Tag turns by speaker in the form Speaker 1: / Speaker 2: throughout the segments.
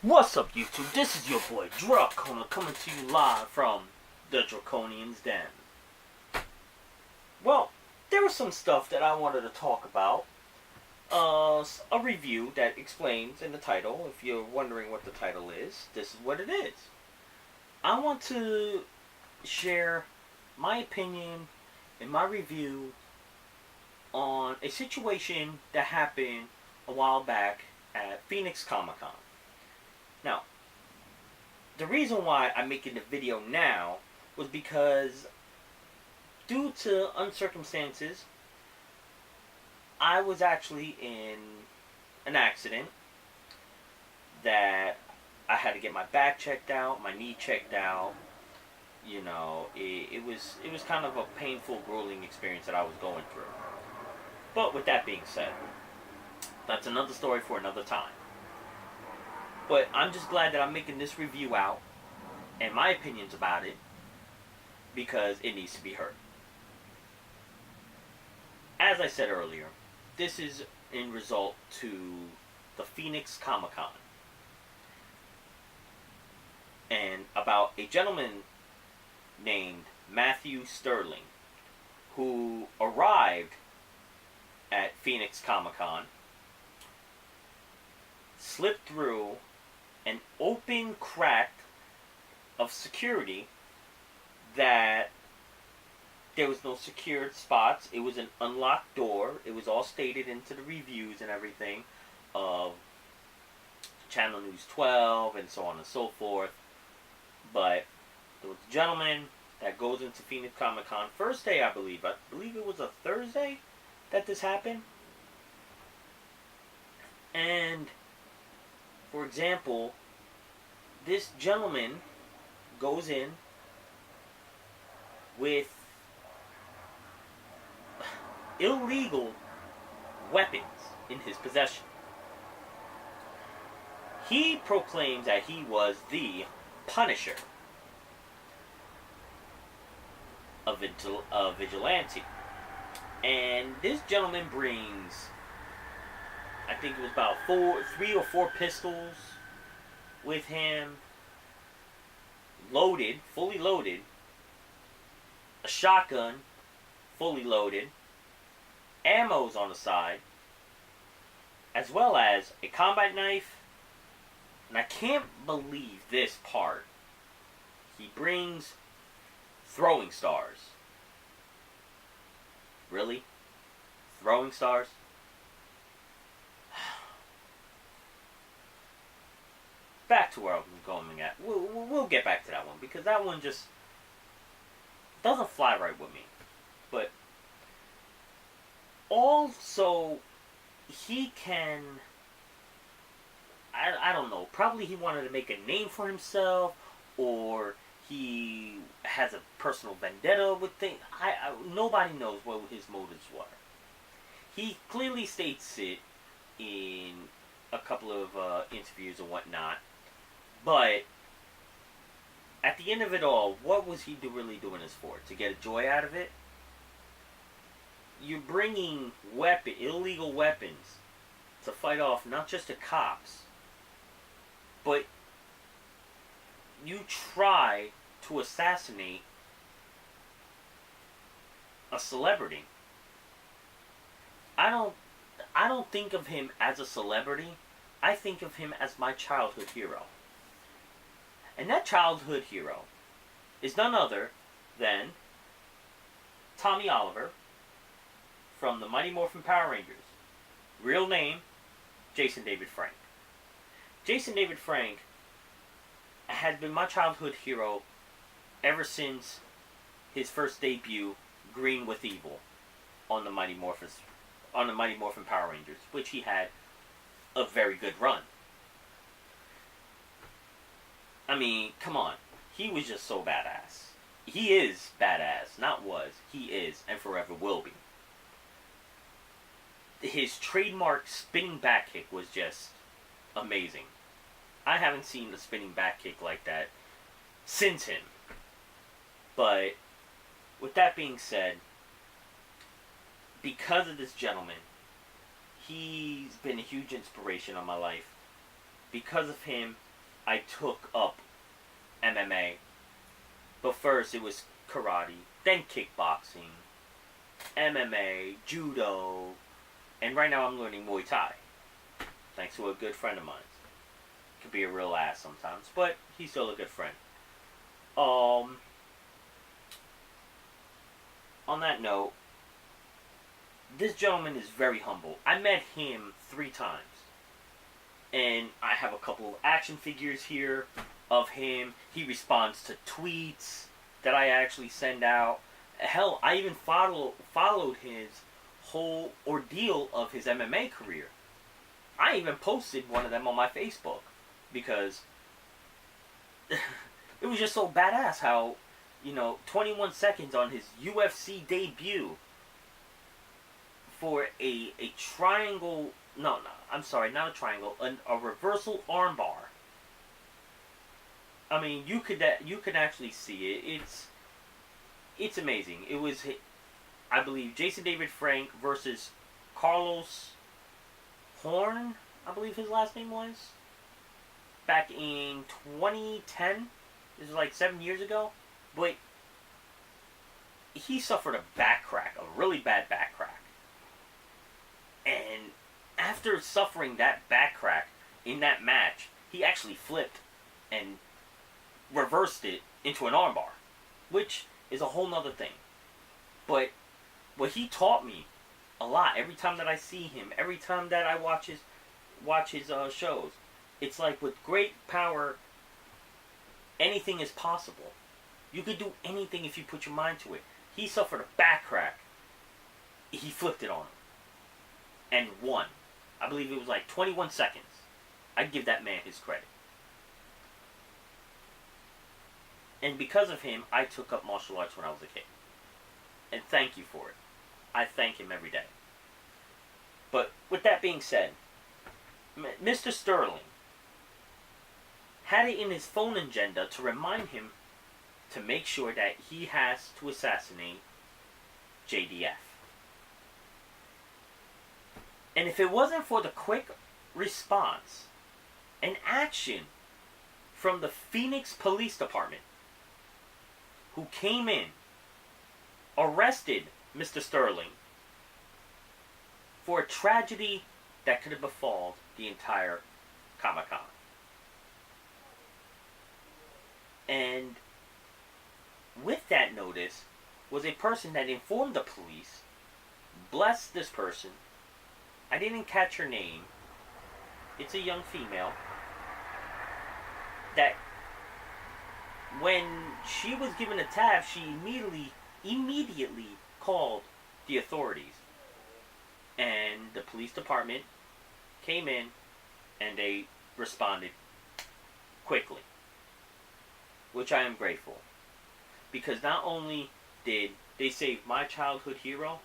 Speaker 1: What's up, YouTube? This is your boy Draconna coming to you live from the Draconian'S den. Well, there was some stuff that I wanted to talk about. A review that explains in the title. If you're wondering what the title is, this is what it is. I want to share my opinion and my review on a situation that happened a while back at Phoenix Comic Con. Now, the reason why I'm making the video now was because due to uncircumstances, I was actually in an accident that I had to get my back checked out, my knee checked out. You know, it was kind of a painful, grueling experience that I was going through. But with that being said, that's another story for another time. But I'm just glad that I'm making this review out and my opinions about it because it needs to be heard. As I said earlier, this is in result to the Phoenix Comic Con and about a gentleman named Matthew Sterling who arrived at Phoenix Comic Con, slipped through an open crack of security that there was no secured spots. It was an unlocked door. It was all stated into the reviews and everything of Channel News 12 and so on and so forth. But there was a gentleman that goes into Phoenix Comic Con first day, I believe it was a Thursday that this happened. And for example, this gentleman goes in with illegal weapons in his possession. He proclaims that he was the Punisher, a vigilante. And this gentleman brings, I think it was about 3 or 4 pistols with him, loaded, fully loaded, a shotgun, fully loaded, ammos on the side, as well as a combat knife, and I can't believe this part. He brings throwing stars. Really? Throwing stars? Back to where I'm going at. We'll get back to that one because that one just doesn't fly right with me. But also, he can, I don't know, probably he wanted to make a name for himself, or he has a personal vendetta with things. Nobody knows what his motives were. He clearly states it in a couple of interviews and whatnot. But at the end of it all, what was he really doing this for? To get a joy out of it? You're bringing illegal weapons to fight off not just the cops, but you try to assassinate a celebrity. I don't think of him as a celebrity. I think of him as my childhood hero. And that childhood hero is none other than Tommy Oliver from the Mighty Morphin Power Rangers. Real name, Jason David Frank. Jason David Frank has been my childhood hero ever since his first debut, Green with Evil, on the Mighty Morphin Power Rangers, which he had a very good run. I mean, come on. He was just so badass. He is badass. Not was. He is and forever will be. His trademark spinning back kick was just amazing. I haven't seen a spinning back kick like that since him. But with that being said, because of this gentleman, he's been a huge inspiration on my life. Because of him, I took up MMA. But first it was karate, then kickboxing, MMA, judo, and right now I'm learning Muay Thai. Thanks to a good friend of mine. Could be a real ass sometimes, but he's still a good friend. On that note, this gentleman is very humble. I met him 3 times. And I have a couple of action figures here of him. He responds to tweets that I actually send out. Hell, I even followed his whole ordeal of his MMA career. I even posted one of them on my Facebook because it was just so badass how, 21 seconds on his UFC debut for a triangle. No, I'm sorry, not a triangle. A reversal armbar. I mean, you could actually see it. It's amazing. It was, I believe, Jason David Frank versus Carlos Horn, I believe his last name was. Back in 2010. This was like 7 years ago. But he suffered a back crack, a really bad back crack. And after suffering that back crack in that match, he actually flipped and reversed it into an armbar, which is a whole nother thing. But what he taught me a lot every time that I see him, every time that I watch his shows, it's like with great power, anything is possible. You could do anything if you put your mind to it. He suffered a back crack. He flipped it on him and won. I believe it was like 21 seconds. I'd give that man his credit. And because of him, I took up martial arts when I was a kid. And thank you for it. I thank him every day. But with that being said, Mr. Sterling had it in his phone agenda to remind him to make sure that he has to assassinate JDF. And if it wasn't for the quick response and action from the Phoenix Police Department, who came in, arrested Mr. Sterling for a tragedy that could have befallen the entire Comic-Con. And with that notice was a person that informed the police, blessed this person. I didn't catch her name. It's a young female. That when she was given a tab, she immediately called the authorities. And the police department came in and they responded quickly. Which I am grateful. Because not only did they save my childhood hero,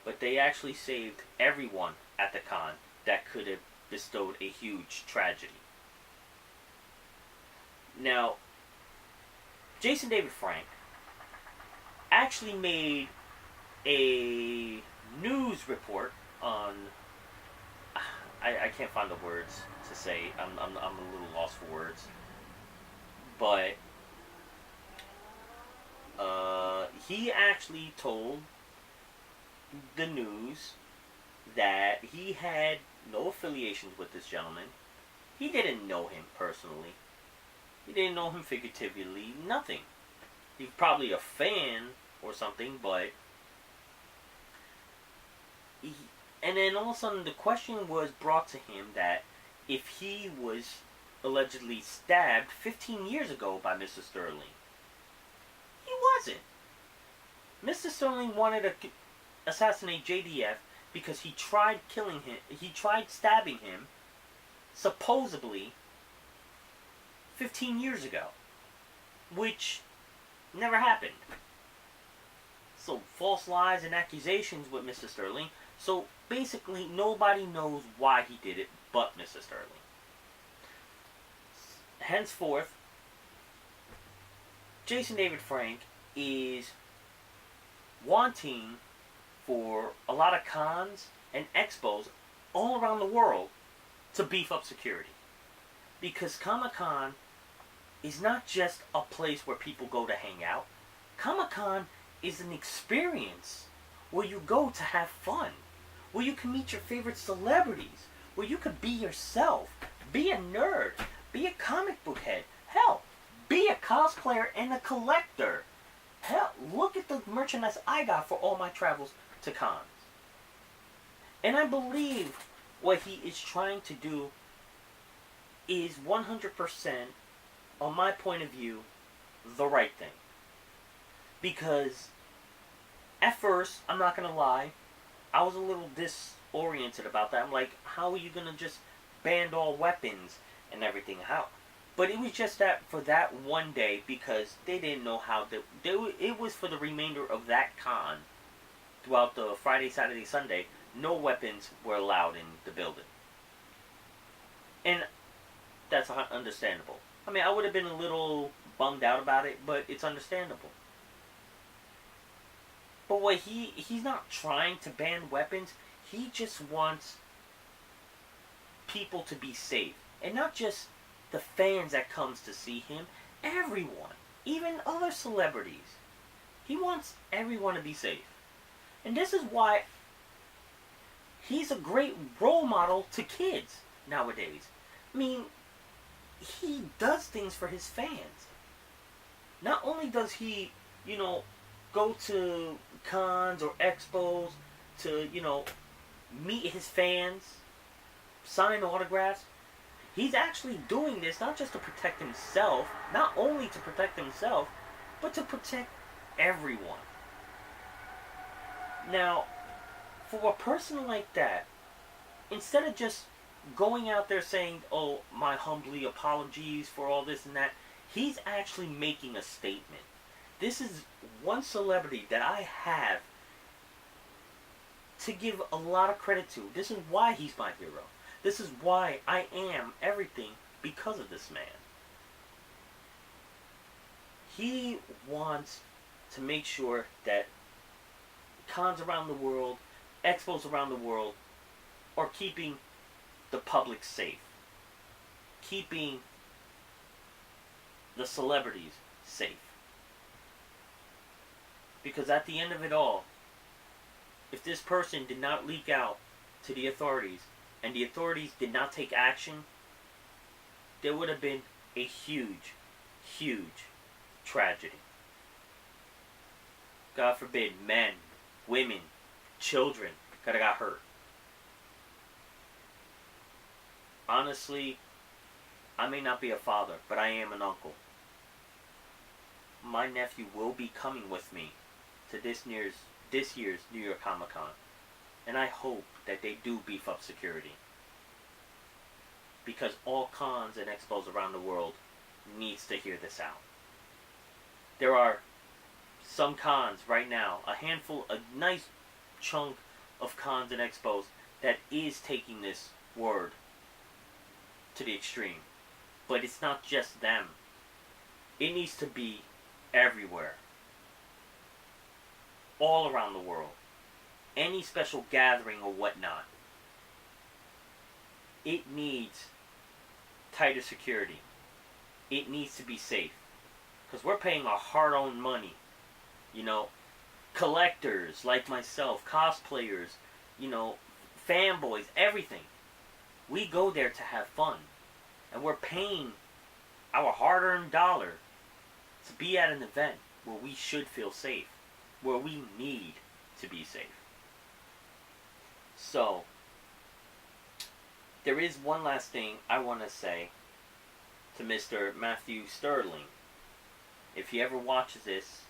Speaker 1: but they actually saved everyone at the con that could have bestowed a huge tragedy. Now, Jason David Frank actually made a news report on... I can't find the words to say. I'm a little lost for words. But he actually told the news that he had no affiliations with this gentleman. He didn't know him personally. He didn't know him figuratively. Nothing. He's probably a fan or something, but... And then all of a sudden the question was brought to him that if he was allegedly stabbed 15 years ago by Mr. Sterling. He wasn't. Mr. Sterling wanted to assassinate JDF because he tried killing him. He tried stabbing him, supposedly, 15 years ago. Which never happened. So, false lies and accusations with Mr. Sterling. So, basically, nobody knows why he did it but Mr. Sterling. Henceforth, Jason David Frank is wanting for a lot of cons and expos all around the world to beef up security. Because Comic-Con is not just a place where people go to hang out. Comic-Con is an experience where you go to have fun, where you can meet your favorite celebrities, where you could be yourself, be a nerd, be a comic book head, hell, be a cosplayer and a collector. Hell, look at the merchandise I got for all my travels to cons. And I believe what he is trying to do is 100%, on my point of view, the right thing. Because at first, I'm not going to lie, I was a little disoriented about that. I'm like, how are you going to just ban all weapons and everything? How? But it was just that for that one day, because they didn't know how to. It was for the remainder of that con. Throughout the Friday, Saturday, Sunday, no weapons were allowed in the building. And that's understandable. I mean, I would have been a little bummed out about it, but it's understandable. But what he's not trying to ban weapons. He just wants people to be safe. And not just the fans that comes to see him. Everyone. Even other celebrities. He wants everyone to be safe. And this is why he's a great role model to kids nowadays. I mean, he does things for his fans. Not only does he, go to cons or expos to, meet his fans, sign autographs. He's actually doing this not just to protect himself, not only to protect himself, but to protect everyone. Now, for a person like that, instead of just going out there saying, oh, my humbly apologies for all this and that, he's actually making a statement. This is one celebrity that I have to give a lot of credit to. This is why he's my hero. This is why I am everything because of this man. He wants to make sure that cons around the world, expos around the world, are keeping the public safe. Keeping the celebrities safe. Because at the end of it all, if this person did not leak out to the authorities, and the authorities did not take action, there would have been a huge, huge tragedy. God forbid, men, women, children could have got hurt. Honestly, I may not be a father, but I am an uncle. My nephew will be coming with me to this year's New York Comic Con. And I hope that they do beef up security. Because all cons and expos around the world needs to hear this out. There are some cons right now, a nice chunk of cons and expos that is taking this word to the extreme. But it's not just them. It needs to be everywhere. All around the world. Any special gathering or whatnot. It needs tighter security. It needs to be safe. Because we're paying our hard-earned money. Collectors like myself, cosplayers, fanboys, everything. We go there to have fun. And we're paying our hard-earned dollar to be at an event where we should feel safe. Where we need to be safe. So, there is one last thing I want to say to Mr. Matthew Sterling. If he ever watches this,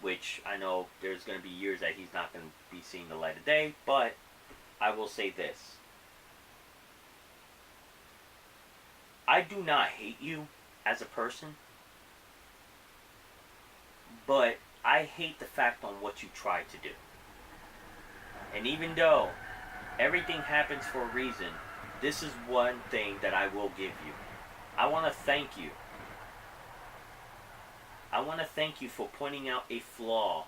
Speaker 1: which I know there's going to be years that he's not going to be seeing the light of day, but I will say this. I do not hate you as a person, but I hate the fact on what you tried to do. And even though everything happens for a reason, this is one thing that I will give you. I want to thank you. I want to thank you for pointing out a flaw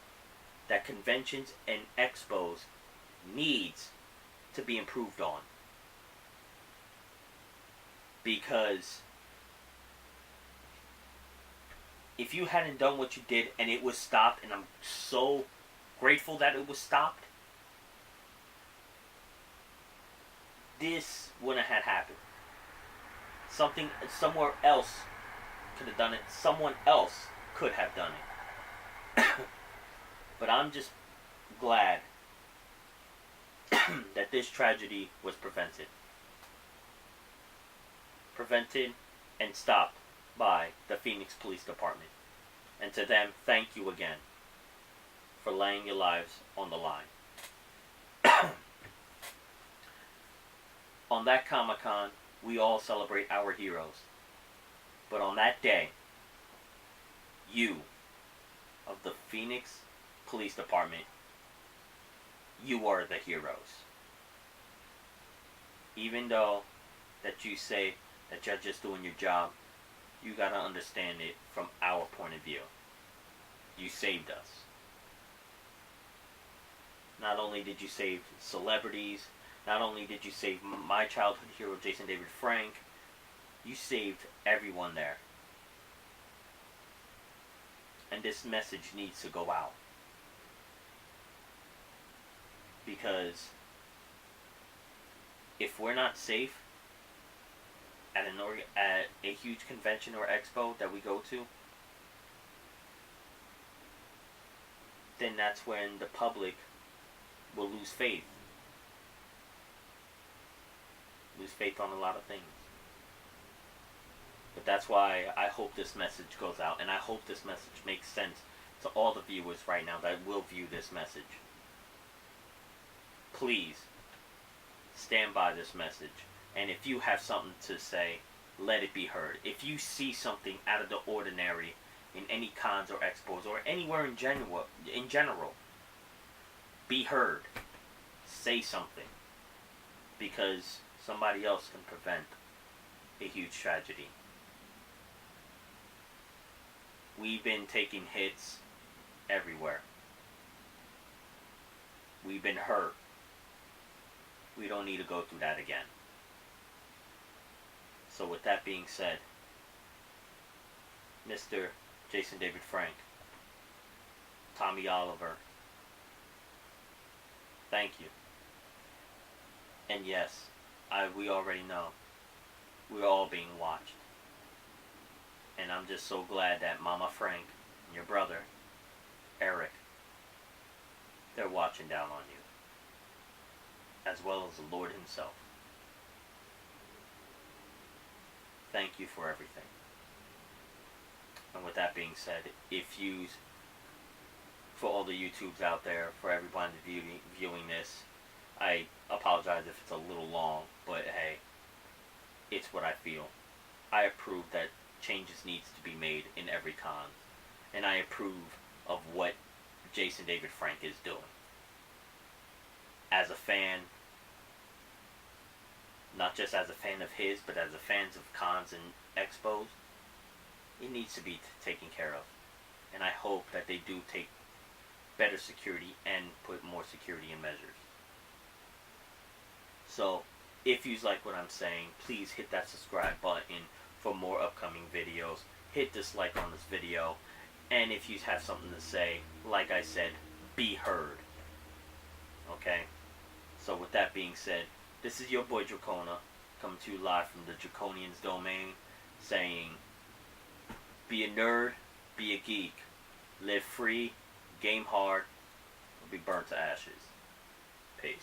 Speaker 1: that conventions and expos needs to be improved on. Because if you hadn't done what you did and it was stopped, and I'm so grateful that it was stopped, this wouldn't have happened. Somewhere else could have done it. Someone else could have done it. But I'm just glad that this tragedy was prevented. Prevented and stopped by the Phoenix Police Department. And to them, thank you again for laying your lives on the line. On that Comic-Con, we all celebrate our heroes. But on that day, you, of the Phoenix Police Department, you are the heroes. Even though that you say that you're just doing your job, you gotta understand it from our point of view. You saved us. Not only did you save celebrities, not only did you save my childhood hero, Jason David Frank, you saved everyone there. And this message needs to go out. Because if we're not safe at a huge convention or expo that we go to, then that's when the public will lose faith. Lose faith on a lot of things. But that's why I hope this message goes out, and I hope this message makes sense to all the viewers right now that will view this message. Please stand by this message, and if you have something to say, let it be heard. If you see something out of the ordinary in any cons or expos or anywhere in general, be heard. Say something, because somebody else can prevent a huge tragedy. We've been taking hits everywhere. We've been hurt. We don't need to go through that again. So with that being said, Mr. Jason David Frank, Tommy Oliver, thank you. And yes, we already know we're all being watched. And I'm just so glad that Mama Frank and your brother, Eric, they're watching down on you, as well as the Lord himself. Thank you for everything. And with that being said, for all the YouTubes out there, for everyone viewing this, I apologize if it's a little long, but hey, it's what I feel. I approve that changes needs to be made in every con, and I approve of what Jason David Frank is doing. As a fan, not just as a fan of his, but as a fan of cons and expos, it needs to be taken care of. And I hope that they do take better security and put more security in measures. So, if you like what I'm saying, please hit that subscribe button for more upcoming videos. Hit dislike on this video. And if you have something to say, like I said, be heard. Okay? So with that being said, this is your boy Draconna, coming to you live from the Draconian'S domain, saying, be a nerd, be a geek, live free, game hard, or be burnt to ashes. Peace.